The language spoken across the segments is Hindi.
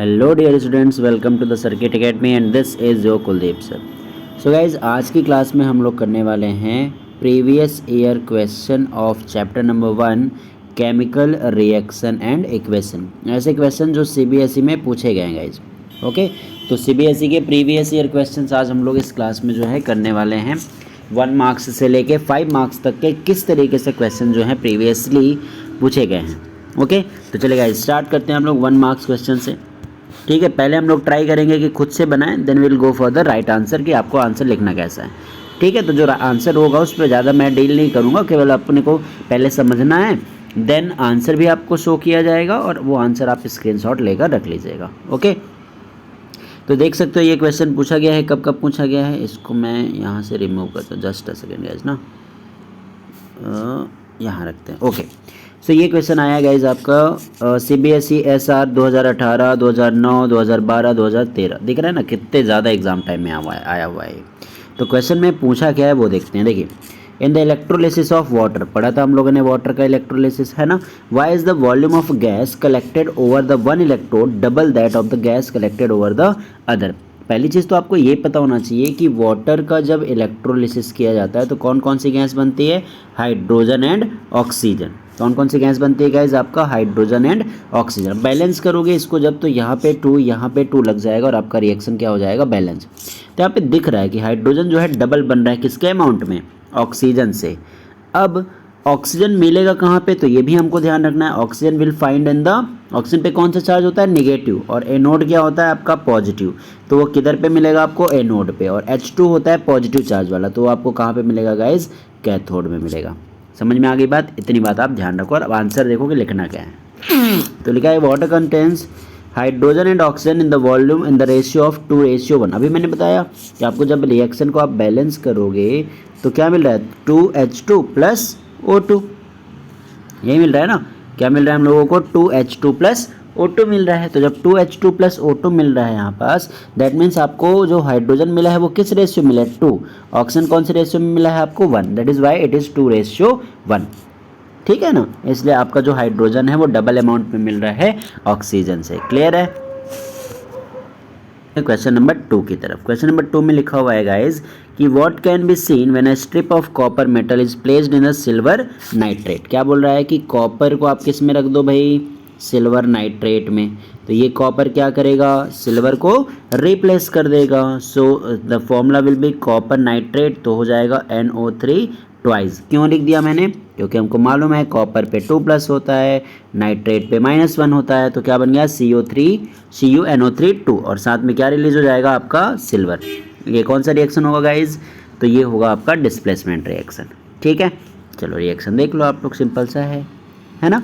Hello dear students, welcome to the circuit academy and this is your Kuldeep sir. So guys, आज की क्लास में हम लोग करने वाले हैं previous year question of chapter number 1 chemical reaction and equation. ऐसे क्वेश्चन जो सीबीएसई में पूछे गए हैं गाइज। ओके, तो सीबीएसई के प्रीवियस ईयर क्वेश्चन आज हम लोग इस क्लास में जो है करने वाले हैं। 1 मार्क्स से लेके 5 मार्क्स तक के किस तरीके से क्वेश्चन जो हैं प्रीवियसली पूछे गए हैं। ओके, तो चलेगा स्टार्ट करते हैं हम लोग 1 मार्क्स क्वेश्चन से। ठीक है, पहले हम लोग ट्राई करेंगे कि खुद से बनाएं, then will go for the right answer कि आपको आंसर लिखना कैसा है। ठीक है, तो जो आंसर होगा उस पर ज़्यादा मैं डील नहीं करूँगा, केवल अपने को पहले समझना है, देन आंसर भी आपको शो किया जाएगा और वो आंसर आप स्क्रीनशॉट लेकर रख लीजिएगा। ओके, तो देख सकते हो ये क्वेश्चन पूछा गया है। कब कब पूछा गया है, इसको मैं यहाँ से रिमूव करता हूँ, जस्ट अ सेकेंड गाइस ना, यहाँ रखते हैं। ओके, सो ये क्वेश्चन आया गाइज आपका सीबीएसई एसआर 2018, 2009, 2012, 2013। दिख रहा है ना कितने ज़्यादा एग्जाम टाइम में आया हुआ है। तो क्वेश्चन में पूछा क्या है वो देखते हैं। देखिए, in the electrolysis of water, पढ़ा था हम लोगों ने वाटर का इलेक्ट्रोलिसिस, है ना। Why is the volume of gas collected over the one electrode double that of the gas collected over the other. पहली चीज़ तो आपको ये पता होना चाहिए कि वाटर का जब इलेक्ट्रोलिसिस किया जाता है तो कौन कौन सी गैस बनती है, हाइड्रोजन एंड ऑक्सीजन। कौन कौन सी गैस बनती है गाइज, आपका हाइड्रोजन एंड ऑक्सीजन। बैलेंस करोगे इसको जब, तो यहाँ पे 2 लग जाएगा और आपका रिएक्शन क्या हो जाएगा, बैलेंस। तो यहाँ पे दिख रहा है कि हाइड्रोजन जो है डबल बन रहा है किसके अमाउंट में, ऑक्सीजन से। अब ऑक्सीजन मिलेगा कहाँ पे, तो ये भी हमको ध्यान रखना है। Oxygen will find in the, oxygen पे कौन सा चार्ज होता है, नेगेटिव, और एनोड क्या होता है आपका, पॉजिटिव। तो वो किधर पे मिलेगा आपको, एनोड पे। और H2 होता है पॉजिटिव चार्ज वाला, तो वो आपको कहाँ पे मिलेगा गाइज, कैथोड में मिलेगा। समझ में आ गई बात, इतनी बात आप ध्यान रखो। और अब आंसर देखो कि लिखना क्या है। तो लिखा है water contains hydrogen and oxygen in the volume in the ratio of 2:1। अभी मैंने बताया कि आपको जब रिएक्शन को आप बैलेंस करोगे तो क्या मिल रहा है, 2H2 प्लस O2। यही मिल रहा है ना, क्या मिल रहा है हम लोगों को, 2H2 प्लस O2 मिल रहा है। तो जब 2H2 प्लस O2 मिल रहा है यहाँ पास, दैट मीन्स आपको जो हाइड्रोजन मिला है वो किस रेशियो मिला है, 2। ऑक्सीजन कौन से रेशियो में मिला है आपको, 1। That is why it is 2:1। ठीक है ना, इसलिए आपका जो हाइड्रोजन है वो डबल अमाउंट में मिल रहा है ऑक्सीजन से। क्लियर है। क्वेश्चन नंबर 2 की तरफ। क्वेश्चन नंबर 2 में लिखा हुआ है गाइज कि what can be seen when a strip of copper metal is placed in a silver nitrate. क्या बोल रहा है कि कॉपर को आप किस में रख दो भाई, सिल्वर नाइट्रेट में। तो ये कॉपर क्या करेगा, सिल्वर को रिप्लेस कर देगा। So the formula will be copper nitrate, तो हो जाएगा NO3 ट्वाइस। क्यों लिख दिया मैंने, क्योंकि हमको मालूम है कॉपर पे 2+ होता है, नाइट्रेट पे -1 होता है। तो क्या बन गया, CuNO3 2, और साथ में क्या रिलीज हो जाएगा आपका, सिल्वर। ये कौन सा रिएक्शन होगा गाइज, तो ये होगा आपका डिस्प्लेसमेंट रिएक्शन। ठीक है, चलो रिएक्शन देख लो आप लोग, सिंपल सा है ना।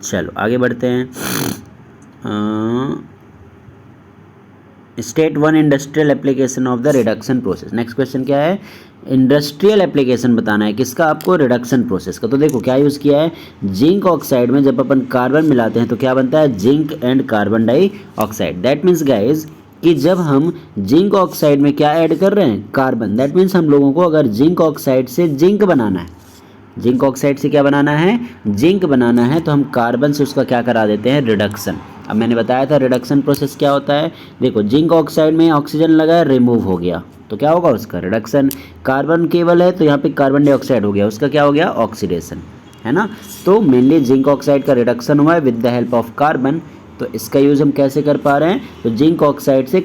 चलो आगे बढ़ते हैं। State 1 industrial application of the reduction process. Next question क्या है, इंडस्ट्रियल एप्लीकेशन बताना है किसका आपको, रिडक्शन प्रोसेस का। तो देखो क्या यूज़ किया है, जिंक ऑक्साइड में जब अपन कार्बन मिलाते हैं तो क्या बनता है, zinc and carbon dioxide. That means guys कि जब हम जिंक ऑक्साइड में क्या ऐड कर रहे हैं, कार्बन। दैट मीन्स हम लोगों को अगर जिंक ऑक्साइड से जिंक बनाना है, जिंक ऑक्साइड से क्या बनाना है, जिंक बनाना है, तो हम कार्बन से उसका क्या करा देते हैं, रिडक्शन। अब मैंने बताया था रिडक्शन प्रोसेस क्या होता है। देखो जिंक ऑक्साइड में ऑक्सीजन लगा है, रिमूव हो गया, तो क्या होगा उसका रिडक्शन। कार्बन केवल है तो यहाँ पे कार्बन डाइऑक्साइड हो गया, उसका क्या हो गया, ऑक्सीडेशन, है ना। तो मेनली जिंक ऑक्साइड का रिडक्शन हुआ है with the help of carbon. तो इसका यूज़ हम कैसे कर पा रहे हैं, तो जिंक ऑक्साइड से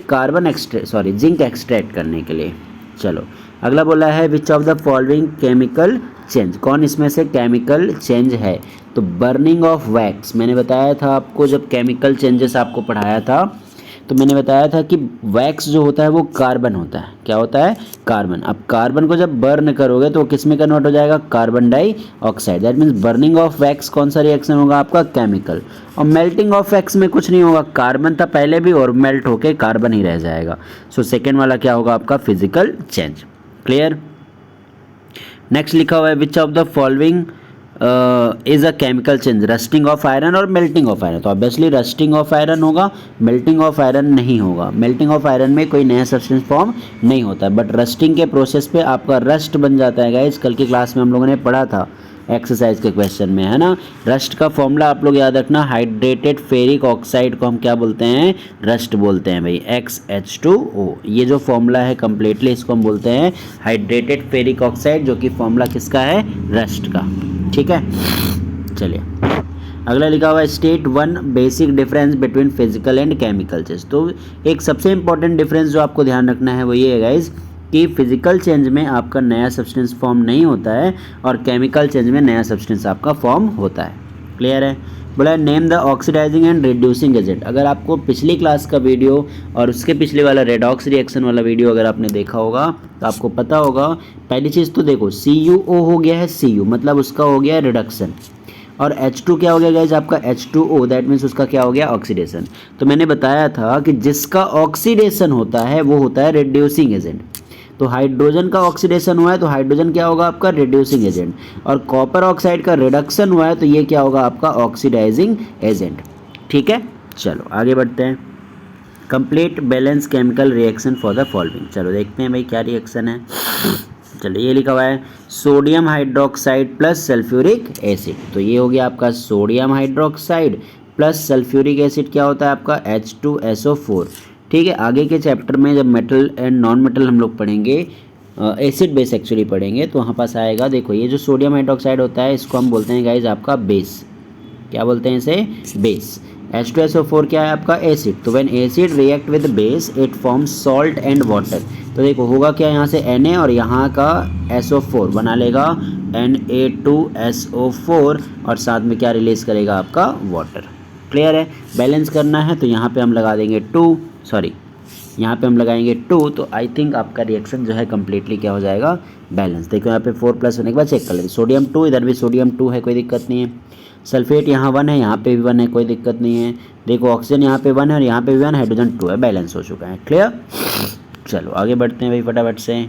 जिंक एक्सट्रैक्ट करने के लिए। चलो अगला बोला है which of the following chemical change, कौन इसमें से केमिकल चेंज है। तो बर्निंग ऑफ वैक्स, मैंने बताया था आपको जब केमिकल चेंजेस आपको पढ़ाया था, तो मैंने बताया था कि वैक्स जो होता है वो कार्बन होता है। क्या होता है, कार्बन। अब कार्बन को जब बर्न करोगे तो किस में कन्वर्ट हो जाएगा, carbon dioxide. That means burning of wax कौन सा रिएक्शन होगा आपका, केमिकल। और मेल्टिंग ऑफ वैक्स में कुछ नहीं होगा, कार्बन था पहले भी और मेल्ट होके कार्बन ही रह जाएगा। सो सेकेंड वाला क्या होगा आपका, फिजिकल चेंज। क्लियर। नेक्स्ट लिखा हुआ है which of the following is a chemical change, rusting of iron और मेल्टिंग ऑफ आयरन। तो ऑब्वियसली रस्टिंग ऑफ आयरन होगा, मेल्टिंग ऑफ आयरन नहीं होगा। मेल्टिंग ऑफ आयरन में कोई नया सब्सटेंस फॉर्म नहीं होता है, बट रस्टिंग के प्रोसेस पे आपका रस्ट बन जाता है गाइस। कल की क्लास में हम लोगों ने पढ़ा था एक्सरसाइज के क्वेश्चन में, है ना। रस्ट का फॉर्मूला आप लोग याद रखना, हाइड्रेटेड फेरिक ऑक्साइड को हम क्या बोलते हैं, रस्ट बोलते हैं भाई, XH2O। ये जो फॉर्मूला है कंप्लीटली इसको हम बोलते हैं हाइड्रेटेड फेरिक ऑक्साइड, जो कि फॉर्मूला किसका है, रस्ट का। ठीक है, चलिए अगला लिखा हुआ है state one basic difference between physical and chemical change. तो एक सबसे इंपॉर्टेंट डिफरेंस जो आपको ध्यान रखना है वो ये है गाइज कि फिजिकल चेंज में आपका नया सब्सटेंस फॉर्म नहीं होता है और केमिकल चेंज में नया सब्सटेंस आपका फॉर्म होता है। क्लियर है। बोला name the oxidising and reducing agent. अगर आपको पिछली क्लास का वीडियो और उसके पिछले वाला रेडॉक्स रिएक्शन वाला वीडियो अगर आपने देखा होगा तो आपको पता होगा, पहली चीज़ तो देखो CuO हो गया है, Cu मतलब उसका हो गया रिडक्शन, और H2 क्या हो गया गाइज आपका H2O, दैट मीन्स उसका क्या हो गया, ऑक्सीडेशन। तो मैंने बताया था कि जिसका ऑक्सीडेशन होता है वो होता है रिड्यूसिंग एजेंट। तो हाइड्रोजन का ऑक्सीडेशन हुआ है तो हाइड्रोजन क्या होगा आपका, रिड्यूसिंग एजेंट, और कॉपर ऑक्साइड का रिडक्शन हुआ है तो ये क्या होगा आपका, ऑक्सीडाइजिंग एजेंट। ठीक है, चलो आगे बढ़ते हैं। Complete balance chemical reaction for the following. चलो देखते हैं भाई क्या रिएक्शन है। चलिए ये लिखा हुआ है sodium hydroxide plus sulphuric acid. तो ये हो गया आपका sodium hydroxide plus sulphuric acid क्या होता है आपका, H2SO4। ठीक है, आगे के चैप्टर में जब मेटल एंड नॉन मेटल हम लोग पढ़ेंगे, एसिड बेस एक्चुअली पढ़ेंगे, तो वहाँ पास आएगा, देखो ये जो सोडियम हाइड्रोक्साइड होता है इसको हम बोलते हैं गाइज आपका बेस। क्या बोलते हैं इसे, बेस। H2SO4 क्या है आपका, एसिड। तो when acid react with base it forms salt and water. तो देखो होगा क्या, यहाँ से Na और यहाँ का SO4 बना लेगा Na2SO4 और साथ में क्या रिलीज करेगा आपका, वाटर। क्लियर है। बैलेंस करना है तो यहाँ पे हम लगा देंगे 2, सॉरी यहाँ पे हम लगाएंगे 2, तो आई थिंक आपका रिएक्शन जो है कम्प्लीटली क्या हो जाएगा, बैलेंस। देखो यहाँ पे 4+ होने के बाद चेक कर लेते, सोडियम 2, इधर भी सोडियम 2 है, कोई दिक्कत नहीं है। सल्फेट यहाँ 1 है, यहाँ पे भी 1 है, कोई दिक्कत नहीं है। देखो ऑक्सीजन यहाँ पे 1 है और यहाँ पे भी 1, हाइड्रोजन 2 है, बैलेंस हो चुका है। क्लियर। चलो आगे बढ़ते हैं भाई फटाफट से।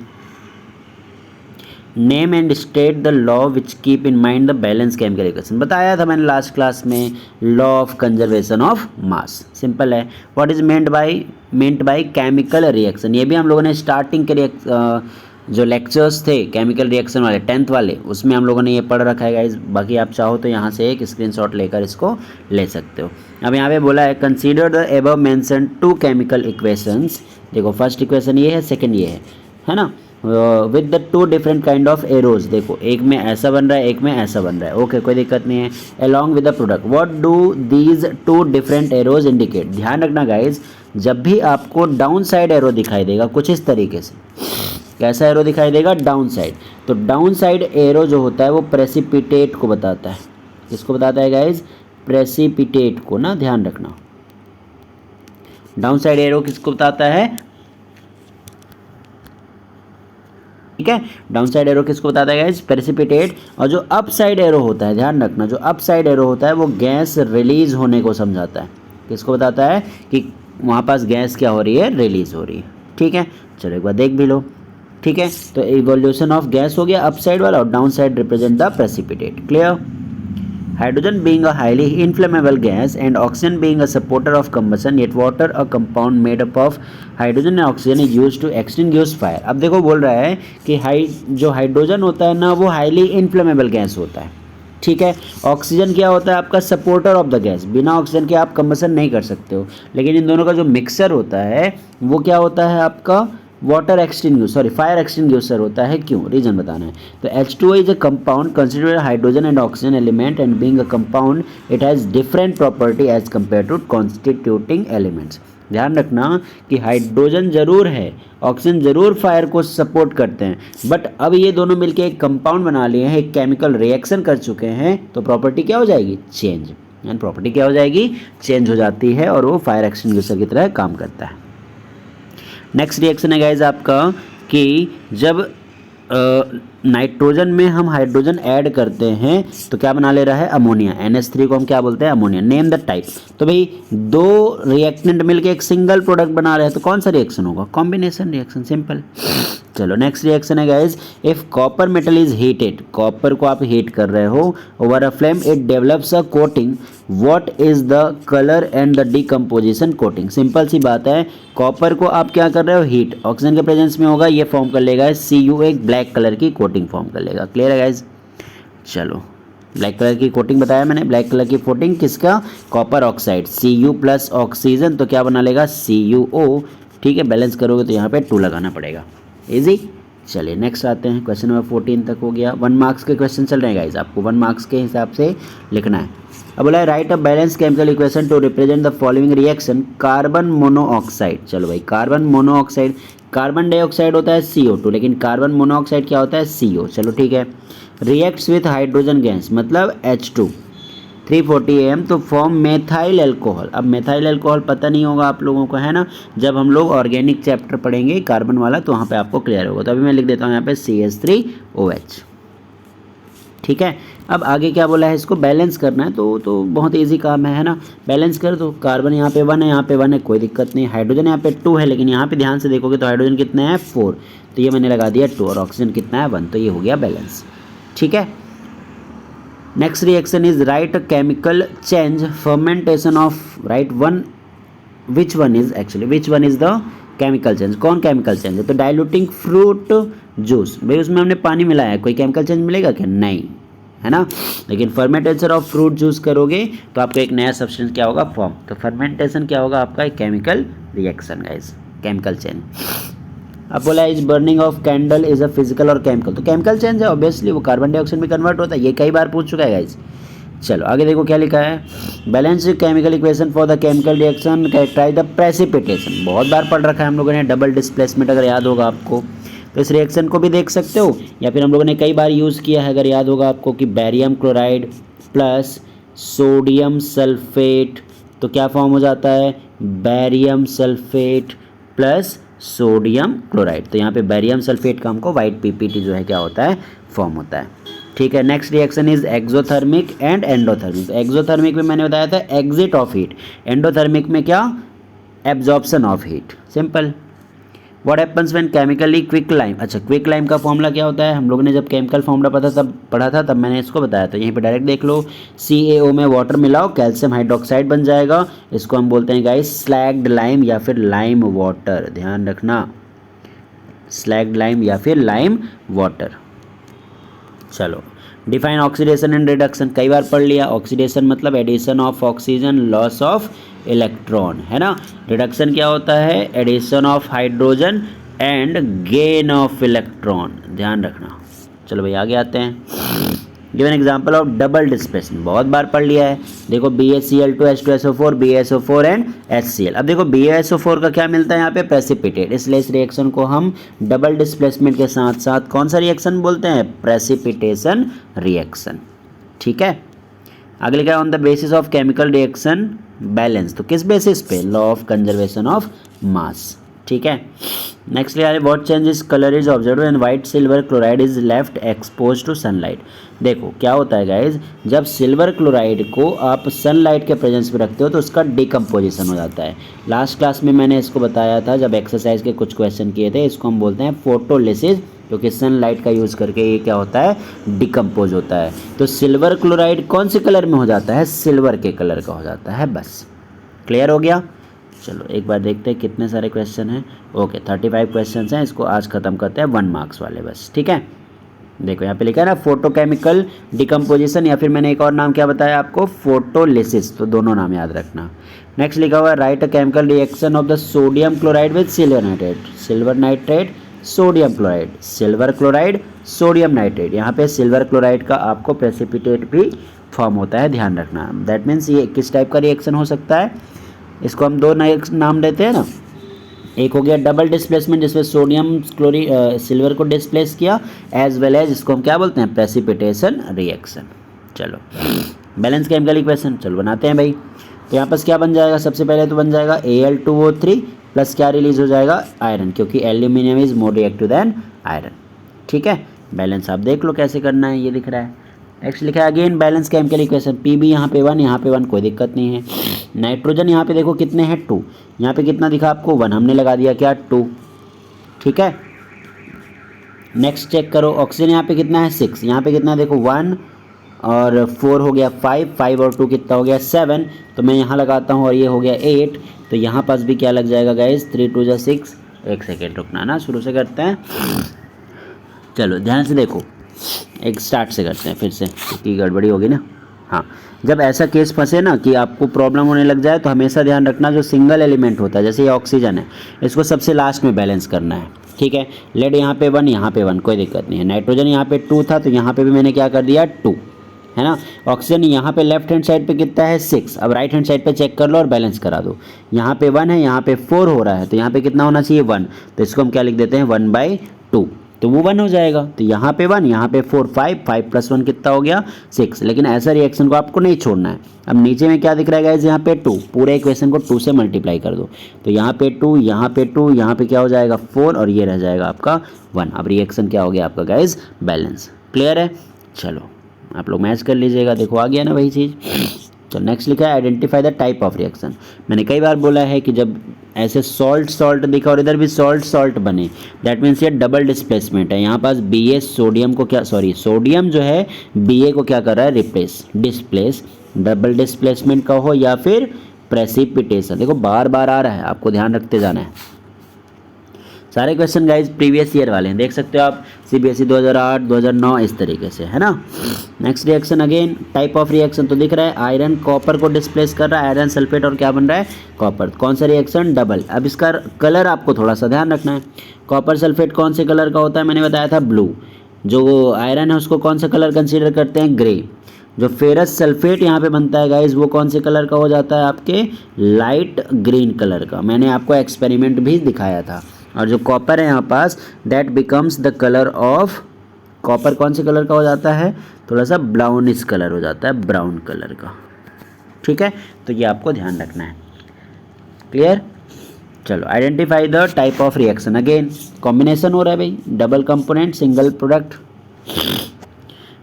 Name and state the law which keep in mind the balance chemical reaction. बताया था मैंने लास्ट क्लास में, law of conservation of mass. Simple है। What is meant by chemical reaction. ये भी हम लोगों ने स्टार्टिंग के जो लेक्चर्स थे केमिकल रिएक्शन वाले 10th वाले, उसमें हम लोगों ने ये पढ़ रखा है गाइज। बाकी आप चाहो तो यहाँ से एक स्क्रीनशॉट लेकर इसको ले सकते हो। अब यहाँ पे बोला है consider the above mention 2 chemical equations. देखो फर्स्ट इक्वेशन ये है, सेकंड ये है ना, with the 2 different kind of arrows. देखो एक में ऐसा बन रहा है, एक में ऐसा बन रहा है, ओके कोई दिक्कत नहीं है। Along with the product, what do these 2 different arrows indicate. ध्यान रखना गाइज, जब भी आपको डाउन साइड एरो दिखाई देगा कुछ इस तरीके से, कैसा एरो दिखाई देगा, डाउन साइड, तो डाउन साइड एरो जो होता है वो प्रेसिपिटेट को बताता है। किसको बताता है गाइज, प्रेसिपिटेट को ना, ध्यान रखना। डाउन साइड एरो किसको बताता है, ठीक है, डाउन साइड एरो किसको बताता है गाइज, प्रेसिपिटेट। और जो अप साइड एरो होता है, ध्यान रखना, जो अप साइड एरो होता है वो गैस रिलीज होने को समझाता है। किसको बताता है कि वहाँ पास गैस क्या हो रही है, रिलीज हो रही है। ठीक है, चलो एक बार देख भी लो। ठीक है, तो इवोल्यूशन ऑफ गैस हो गया अप साइड वाला, और down side represent the precipitate. Clear. Hydrogen being a highly inflammable gas and oxygen being a supporter of combustion, yet water, a compound made up of hydrogen and oxygen, is used to extinguish fire। अब देखो बोल रहा है कि जो हाइड्रोजन होता है ना वो हाईली इन्फ्लेमेबल गैस होता है। ठीक है, ऑक्सीजन क्या होता है आपका, सपोर्टर ऑफ द गैस। बिना ऑक्सीजन के आप कंबसन नहीं कर सकते हो, लेकिन इन दोनों का जो मिक्सर होता है वो क्या होता है आपका, water extinguisher, sorry fire extinguisher होता है। क्यों, रीजन बताना है। तो H2O is a compound considered hydrogen and oxygen element and being a compound it has different property as compare to constituting elements. ध्यान रखना कि हाइड्रोजन जरूर है, ऑक्सीजन जरूर फायर को सपोर्ट करते हैं, बट अब ये दोनों मिलकर एक कंपाउंड बना लिए हैं, एक केमिकल रिएक्शन कर चुके हैं, तो प्रॉपर्टी क्या हो जाएगी, चेंज। यानी प्रॉपर्टी क्या हो जाएगी, चेंज हो जाती है, और वो फायर एक्सटिंग्विशर की तरह काम करता है। नेक्स्ट रिएक्शन है गाइज आपका कि जब नाइट्रोजन में हम हाइड्रोजन ऐड करते हैं तो क्या बना ले रहा है, अमोनिया। NH3 को हम क्या बोलते हैं, अमोनिया। Name the type. तो भाई 2 रिएक्टेंट मिलके एक सिंगल प्रोडक्ट बना रहे हैं तो कौन सा रिएक्शन होगा, कॉम्बिनेशन रिएक्शन, सिंपल। चलो नेक्स्ट रिएक्शन है guys, if copper metal is heated, copper को आप हीट कर रहे हो over a flame, it develops a coating, what is the colour and the decomposition coating. Simple सी बात है, कॉपर को आप क्या कर रहे हो, हीट, ऑक्सीजन के प्रेजेंस में होगा, ये फॉर्म कर लेगा Cu, एक ब्लैक कलर की कोटिंग फॉर्म कर लेगा। क्लियर है गाइज। चलो ब्लैक कलर की कोटिंग बताया मैंने, ब्लैक कलर की कोटिंग किसका, copper oxide, Cu plus oxygen तो क्या बना लेगा CuO। ठीक है, बैलेंस करोगे तो यहाँ पे 2 लगाना पड़ेगा। इजी। चलिए नेक्स्ट आते हैं, क्वेश्चन नंबर 14 तक हो गया। 1 मार्क्स के क्वेश्चन चल रहे हैं गाइस, आपको 1 मार्क्स के हिसाब से लिखना है। अब बोला है right a balance chemical equation two represent the following reaction carbon monoxide. चलो भाई, कार्बन मोनोऑक्साइड, कार्बन डाइऑक्साइड होता है CO2, लेकिन कार्बन मोनोऑक्साइड क्या होता है CO। चलो ठीक है, रिएक्ट्स विथ हाइड्रोजन गैस मतलब H2 340 AM तो फॉर्म मेथाइल अल्कोहल। अब मेथाइल अल्कोहल पता नहीं होगा आप लोगों को, है ना, जब हम लोग ऑर्गेनिक चैप्टर पढ़ेंगे कार्बन वाला तो वहाँ पे आपको क्लियर होगा। तो अभी मैं लिख देता हूँ यहाँ पे CH3OH। ठीक है, अब आगे क्या बोला है, इसको बैलेंस करना है तो बहुत इजी काम है ना। बैलेंस कर दो, कार्बन यहाँ पे 1 है, यहाँ पे 1 है, कोई दिक्कत नहीं। हाइड्रोजन यहाँ पे 2 है, लेकिन यहाँ पे ध्यान से देखोगे तो हाइड्रोजन कितने हैं 4, तो ये मैंने लगा दिया 2, और ऑक्सीजन कितना है 1, तो ये हो गया बैलेंस। ठीक है, next reaction is right chemical change fermentation of right one, which one is the chemical change, कौन केमिकल चेंज है, तो डाइल्यूटिंग फ्रूट जूस, भाई उसमें हमने पानी मिलाया है, कोई केमिकल चेंज मिलेगा क्या, नहीं, है ना। लेकिन फर्मेंटेशन ऑफ फ्रूट जूस करोगे तो आपको एक नया सब्सटेंस क्या होगा फॉर्म, तो फर्मेंटेशन क्या होगा आपका, एक chemical reaction guys, chemical change. अब बोला is burning of candle is a physical और केमिकल, तो केमिकल चेंज है ऑब्वियसली, वो कार्बन डाइऑक्साइड में कन्वर्ट होता है, ये कई बार पूछ चुका है गाइस। चलो आगे देखो क्या लिखा है, balance chemical equation for the chemical reaction characterise the precipitation, बहुत बार पढ़ रखा है हम लोगों ने, डबल डिस्प्लेसमेंट अगर याद होगा आपको, तो इस रिएक्शन को भी देख सकते हो, या फिर हम लोगों ने कई बार यूज़ किया है अगर याद होगा आपको कि barium chloride plus sodium sulphate, तो क्या फॉर्म हो जाता है, barium sulphate plus sodium chloride, तो यहाँ पे बैरियम सल्फेट का हमको वाइट PPT जो है क्या होता है फॉर्म होता है। ठीक है, next reaction is exothermic and endothermic. Exothermic में मैंने बताया था एग्जिट ऑफ हीट, एंडोथर्मिक में क्या, absorption of heat, simple. What happens when chemically quick lime, अच्छा क्विक लाइम का फॉर्मूला क्या होता है, हम लोगों ने जब केमिकल फॉर्मूला पढ़ा था तब मैंने इसको बताया था, यहीं पे डायरेक्ट देख लो, CaO में वाटर मिलाओ कैल्शियम हाइड्रोक्साइड बन जाएगा, इसको हम बोलते हैं गाइस स्लैग्ड लाइम या फिर लाइम वाटर, ध्यान रखना, स्लैग्ड लाइम या फिर लाइम वाटर। चलो डिफाइन ऑक्सीडेशन एंड रिडक्शन, कई बार पढ़ लिया, ऑक्सीडेशन मतलब addition of oxygen loss of electron, है ना, रिडक्शन क्या होता है, addition of hydrogen and gain of electron, ध्यान रखना। चलो भाई आगे आते हैं, given example of double displacement, बहुत बार पढ़ लिया है, देखो BaCl2 H2SO4 BaSO4 and HCl। अब देखो BaSO4 का क्या मिलता है यहाँ पे, प्रेसिपिटेट, इसलिए इस रिएक्शन को हम डबल डिस्प्लेसमेंट के साथ साथ कौन सा रिएक्शन बोलते हैं, प्रेसिपिटेशन रिएक्शन। ठीक है, आगे लिखा है on the basis of chemical reaction balance, तो किस बेसिस पे, law of conservation of mass. ठीक है, नेक्स्ट लिखा है what changes colour is observe and white silver chloride is left expose to sunlight. देखो क्या होता है गाइज, जब सिल्वर क्लोराइड को आप सनलाइट के प्रेजेंस में रखते हो तो उसका डिकम्पोजिशन हो जाता है। लास्ट क्लास में मैंने इसको बताया था जब एक्सरसाइज के कुछ क्वेश्चन किए थे, इसको हम बोलते हैं फोटोलिसिस, क्योंकि सनलाइट का यूज़ करके ये क्या होता है, डिकम्पोज होता है। तो सिल्वर क्लोराइड कौन से कलर में हो जाता है, सिल्वर के कलर का हो जाता है, बस क्लियर हो गया। चलो एक बार देखते हैं कितने सारे क्वेश्चन हैं, ओके 35 क्वेश्चन हैं, इसको आज खत्म करते हैं 1 मार्क्स वाले बस। ठीक है, देखो यहाँ पे लिखा है ना फोटोकेमिकल डिकम्पोजिशन, या फिर मैंने एक और नाम क्या बताया आपको, फोटोलिसिस, तो दोनों नाम याद रखना। नेक्स्ट लिखा हुआ है right a chemical reaction of the sodium chloride with silver nitrate, silver nitrate sodium chloride, silver chloride sodium nitrate, यहाँ पे सिल्वर क्लोराइड का आपको प्रेसिपिटेट भी फॉर्म होता है, ध्यान रखना। दैट मीन्स ये किस टाइप का रिएक्शन हो सकता है, इसको हम 2 नाम देते हैं ना, एक हो गया डबल डिस्प्लेसमेंट जिसमें सोडियम सिल्वर को डिस्प्लेस किया, एज वेल एज इसको हम क्या बोलते हैं, प्रेसिपिटेशन रिएक्शन। चलो बैलेंस केमिकल इक्वेशन चलो बनाते हैं भाई, तो यहाँ पर क्या बन जाएगा, सबसे पहले तो बन जाएगा Al2O3 प्लस क्या रिलीज हो जाएगा, आयरन, क्योंकि aluminium is more reactive than iron. ठीक है, बैलेंस आप देख लो कैसे करना है, ये दिख रहा है। नेक्स्ट लिखा है again balance chemical equation, Pb यहाँ पे 1 यहाँ पे 1, कोई दिक्कत नहीं है। नाइट्रोजन यहाँ पे देखो कितने हैं 2, यहाँ पे कितना दिखा आपको 1, हमने लगा दिया क्या 2। ठीक है, नेक्स्ट चेक करो, ऑक्सीजन यहाँ पे कितना है 6, यहाँ पे कितना देखो 1 और 4 हो गया 5, 5 और 2 कितना हो गया 7, तो मैं यहाँ लगाता हूँ और ये हो गया 8, तो यहाँ पास भी क्या लग जाएगा गाइज 3 2 6, एक सेकेंड रुकना ना, शुरू से करते हैं। चलो ध्यान से देखो, एक स्टार्ट से करते हैं फिर से, क्योंकि गड़बड़ी होगी ना। हाँ, जब ऐसा केस फंसे ना कि आपको प्रॉब्लम होने लग जाए तो हमेशा ध्यान रखना जो सिंगल एलिमेंट होता है, जैसे ये ऑक्सीजन है, इसको सबसे लास्ट में बैलेंस करना है। ठीक है, लेड यहाँ पे 1, यहाँ पे 1, कोई दिक्कत नहीं है। नाइट्रोजन यहाँ पे 2 था तो यहाँ पे भी मैंने क्या कर दिया 2, है ना। ऑक्सीजन यहाँ पे लेफ्ट हैंड साइड पे कितना है 6, अब राइट हैंड साइड पे चेक कर लो और बैलेंस करा दो। यहाँ पे 1 है, यहाँ पे 4 हो रहा है, तो यहाँ पे कितना होना चाहिए 1, तो इसको हम क्या लिख देते हैं 1/2, तो वो 1 हो जाएगा। तो यहाँ पे 1, यहाँ पे 4, 5 + 1 कितना हो गया 6। लेकिन ऐसा रिएक्शन को आपको नहीं छोड़ना है। अब नीचे में क्या दिख रहा है गाइस, यहाँ पे 2, पूरे इक्वेशन को 2 से मल्टीप्लाई कर दो, तो यहाँ पे 2, यहाँ पे 2, यहाँ पे क्या हो जाएगा 4 और ये रह जाएगा आपका 1। अब रिएक्शन क्या हो गया आपका गाइस, बैलेंस। क्लियर है, चलो आप लोग मैच कर लीजिएगा। देखो आ गया ना वही चीज़। तो नेक्स्ट लिखा है identify the type of reaction. मैंने कई बार बोला है कि जब ऐसे सॉल्ट दिखा और इधर भी सॉल्ट बने, दैट मीन्स ये डबल डिस्प्लेसमेंट है। यहाँ पास Ba सोडियम को क्या, सॉरी सोडियम जो है Ba को क्या कर रहा है, डिस्प्लेस। डबल डिस्प्लेसमेंट का हो या फिर प्रेसिपिटेशन, देखो बार बार आ रहा है, आपको ध्यान रखते जाना है। सारे क्वेश्चन गाइज प्रीवियस ईयर वाले हैं, देख सकते हो आप, CBSE 2008 2009 इस तरीके से, है ना। Next reaction again type of reaction, तो दिख रहा है आयरन कॉपर को डिस्प्लेस कर रहा है, आयरन सल्फेट और क्या बन रहा है कॉपर। कौन सा रिएक्शन, डबल। अब इसका कलर आपको थोड़ा सा ध्यान रखना है। कॉपर सल्फेट कौन से कलर का होता है, मैंने बताया था ब्लू। जो आयरन है उसको कौन सा कलर कंसिडर करते हैं, ग्रे। जो फेरस सल्फेट यहाँ पे बनता है गाइज वो कौन से कलर का हो जाता है, आपके लाइट ग्रीन कलर का। मैंने आपको एक्सपेरिमेंट भी दिखाया था। और जो कॉपर है यहाँ पास, that becomes the colour of, copper कौन से कलर का हो जाता है, थोड़ा सा ब्राउनिश कलर हो जाता है, ब्राउन कलर का। ठीक है, तो ये आपको ध्यान रखना है। क्लियर, चलो identify the type of reaction. Again combination हो रहा है भाई, double component single product.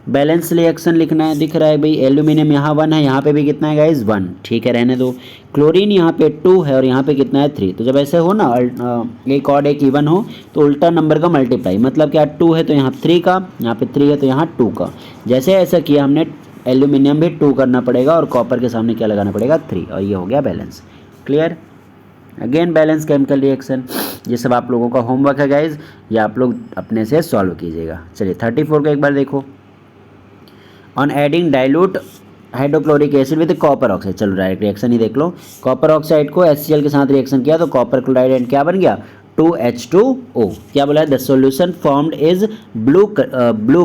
Balance reaction लिखना है, दिख रहा है भाई एल्यूमिनियम यहाँ 1 है, यहाँ पे भी कितना है गाइज 1, ठीक है रहने दो। क्लोरीन यहाँ पे 2 है और यहाँ पे कितना है 3। तो जब ऐसे हो ना एक ऑड एक इवन हो तो उल्टा नंबर का मल्टीप्लाई, मतलब क्या 2 है तो यहाँ 3 का, यहाँ पे 3 है तो यहाँ 2 का। जैसे ऐसा किया हमने, एल्यूमिनियम भी 2 करना पड़ेगा और कॉपर के सामने क्या लगाना पड़ेगा 3, और ये हो गया balance. Clear, again balance chemical reaction, ये सब आप लोगों का होमवर्क है गाइज, ये आप लोग अपने से सॉल्व कीजिएगा। चलिए 34 को एक बार देखो। On adding dilute hydrochloric acid with copper oxide, चलो डायरेक्ट रिएक्शन ही देख लो। कॉपर ऑक्साइड को HCl के साथ रिएक्शन किया तो कॉपर क्लोराइड एंड क्या बन गया 2H2O। क्या बोला है, the solution formed is blue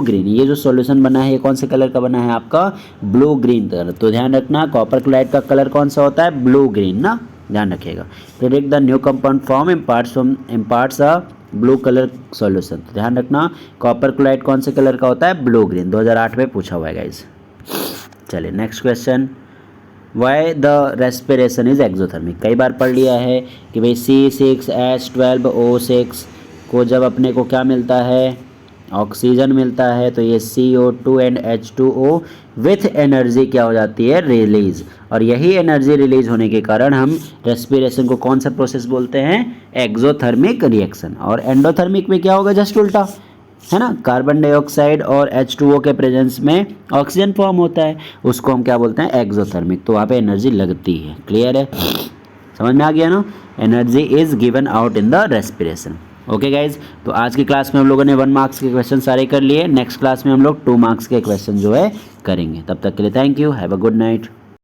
green. ये जो सॉल्यूशन बना है ये कौन से कलर का बना है आपका, ब्लू ग्रीन कलर। तो ध्यान रखना कॉपर क्लोराइड का कलर कौन सा होता है, ब्लू ग्रीन ना, ध्यान रखिएगा। Predict the new compound form imparts a blue colour solution. तो ध्यान रखना कॉपर क्लोराइड कौन से कलर का होता है, ब्लू ग्रीन। 2008 में पूछा हुआ है गाइज। चलिए next question, why the respiration is exothermic. कई बार पढ़ लिया है कि भाई C6H12O6 को जब अपने को क्या मिलता है, ऑक्सीजन मिलता है, तो ये CO2 and H2O with energy क्या हो जाती है, रिलीज। और यही एनर्जी रिलीज होने के कारण हम रेस्पिरेशन को कौन सा प्रोसेस बोलते हैं, एक्सोथर्मिक रिएक्शन। और एंडोथर्मिक में क्या होगा, जस्ट उल्टा, है ना। कार्बन डाइऑक्साइड और H2O के प्रेजेंस में ऑक्सीजन फॉर्म होता है, उसको हम क्या बोलते हैं, एक्सोथर्मिक। तो वहाँ पे एनर्जी लगती है। क्लियर है, समझ में आ गया ना। Energy is given out in the respiration. Okay guys, तो आज की क्लास में हम लोगों ने 1 मार्क्स के क्वेश्चन सारे कर लिए। नेक्स्ट क्लास में हम लोग 2 मार्क्स के क्वेश्चन जो है करेंगे। तब तक के लिए thank you, have a good night.